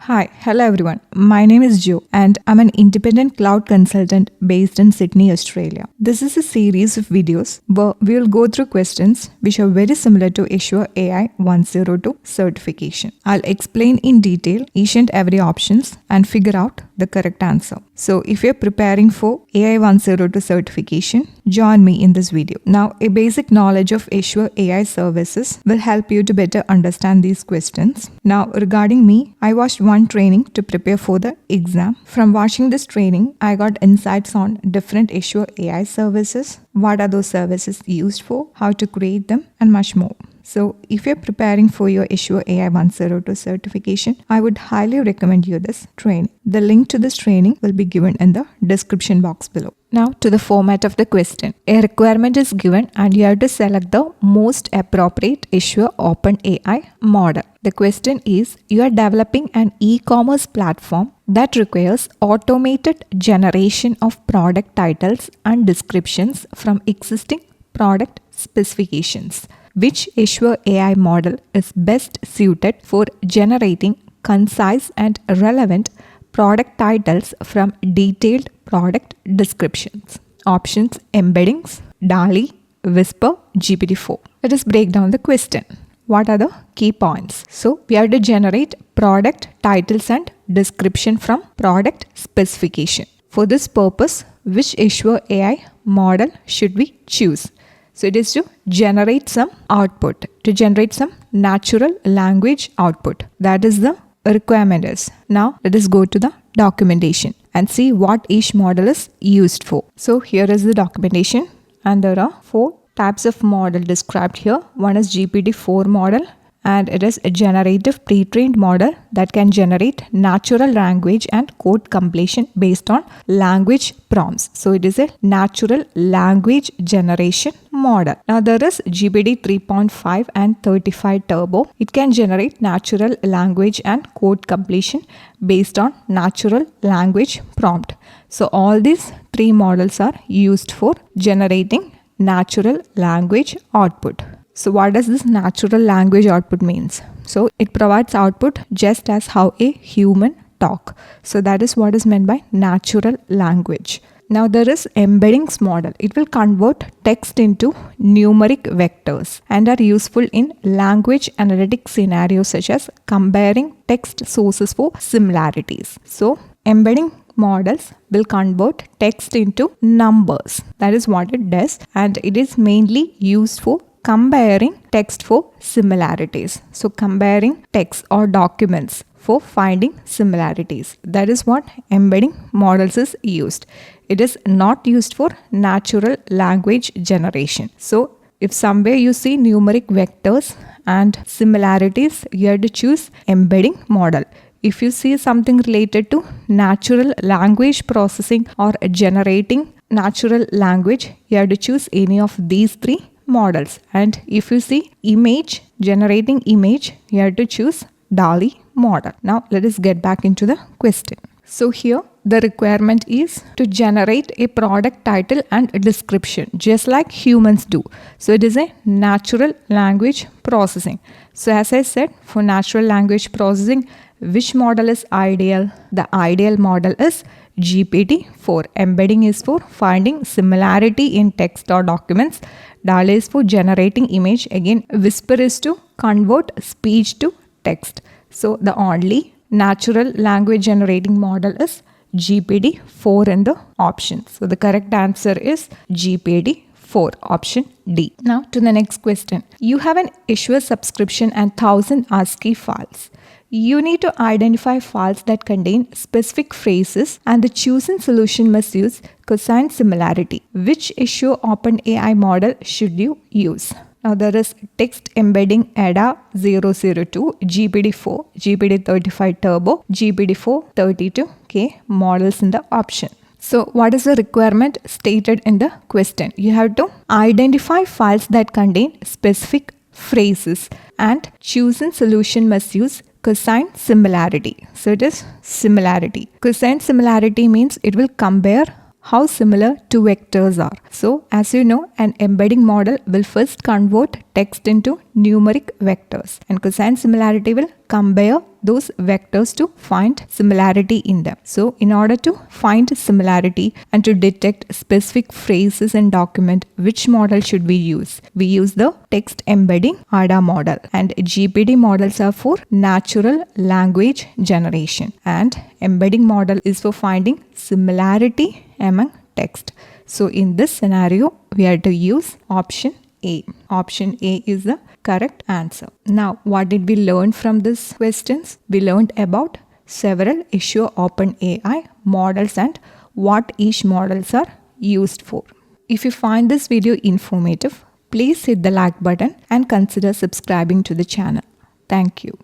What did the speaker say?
Hello everyone. My name is Jo and I'm an independent cloud consultant based in Sydney, Australia. This is a series of videos where we will go through questions which are very similar to Azure AI-102 certification. I'll explain in detail each and every options and figure out the correct answer. So if you're preparing for AI-102 certification, join me in this video. Now, a basic knowledge of Azure AI services will help you to better understand these questions. Now, regarding me, I watched one training to prepare for the exam. From watching this training, I got insights on different Azure AI services, what are those services used for, how to create them, and much more. So if you're preparing for your Azure AI-102 certification, I would highly recommend you this training. The link to this training will be given in the description box below. Now to the format of the question. A requirement is given and you have to select the most appropriate Azure OpenAI model. The question is, you are developing an e-commerce platform that requires automated generation of product titles and descriptions from existing product specifications. Which Azure AI model is best suited for generating concise and relevant product titles from detailed product descriptions? Options: Embeddings, DALL, Whisper, GPT-4. Let us break down the question. What are the key points? So we have to generate product titles and description from product specification. For this purpose, which Azure AI model should we choose? So it is to generate some output, to generate some natural language output. That is the requirement is. Now let us go to the documentation and see what each model is used for. So here is the documentation and there are 4 types of model described here. One is GPT-4 model and it is a generative pre-trained model that can generate natural language and code completion based on language prompts. So it is a natural language generation model. Now there is GPT-3.5 and 35 Turbo. It can generate natural language and code completion based on natural language prompt. So all these 3 models are used for generating natural language output. So what does this natural language output means? So it provides output just as how a human talk. So that is what is meant by natural language. Now there is embeddings model. It will convert text into numeric vectors and are useful in language analytic scenarios such as comparing text sources for similarities. So embedding models will convert text into numbers. That is what it does, and it is mainly used for comparing text for similarities. So comparing text or documents for finding similarities. That is what embedding models is used. It is not used for natural language generation. So if somewhere you see numeric vectors and similarities, you have to choose embedding model. If you see something related to natural language processing or generating natural language, you have to choose any of these 3 models. And if you see image, generating image, you have to choose DALL model. Now let us get back into the question. So here the requirement is to generate a product title and a description just like humans do. So it is a natural language processing. So as I said, for natural language processing, which model is ideal? The ideal model is GPT-4. Embedding is for finding similarity in text or documents. DALL is for generating image. Again, Whisper is to convert speech to text. So the only natural language generating model is GPT-4 in the options. So the correct answer is GPT-4, option D. Now to the next question. You have an Azure subscription and 1000 ASCII files. You need to identify files that contain specific phrases and the chosen solution must use cosine similarity. Which Azure OpenAI model should you use? Now there is text embedding ADA-002, GPT-4, GPT-35 Turbo, GPT-432K models in the option. So what is the requirement stated in the question? You have to identify files that contain specific phrases and chosen solution must use cosine similarity. So it is similarity. Cosine similarity means it will compare how similar two vectors are. So as you know, an embedding model will first convert text into numeric vectors, and cosine similarity will compare those vectors to find similarity in them. So in order to find similarity and to detect specific phrases in document, which model should we use? We use the text embedding ADA model, and GPT models are for natural language generation, and embedding model is for finding similarity among text. So in this scenario, we have to use option A. Option A is the correct answer. Now, what did we learn from these questions? We learned about several Azure OpenAI models and what each models are used for. If you find this video informative, please hit the like button and consider subscribing to the channel. Thank you.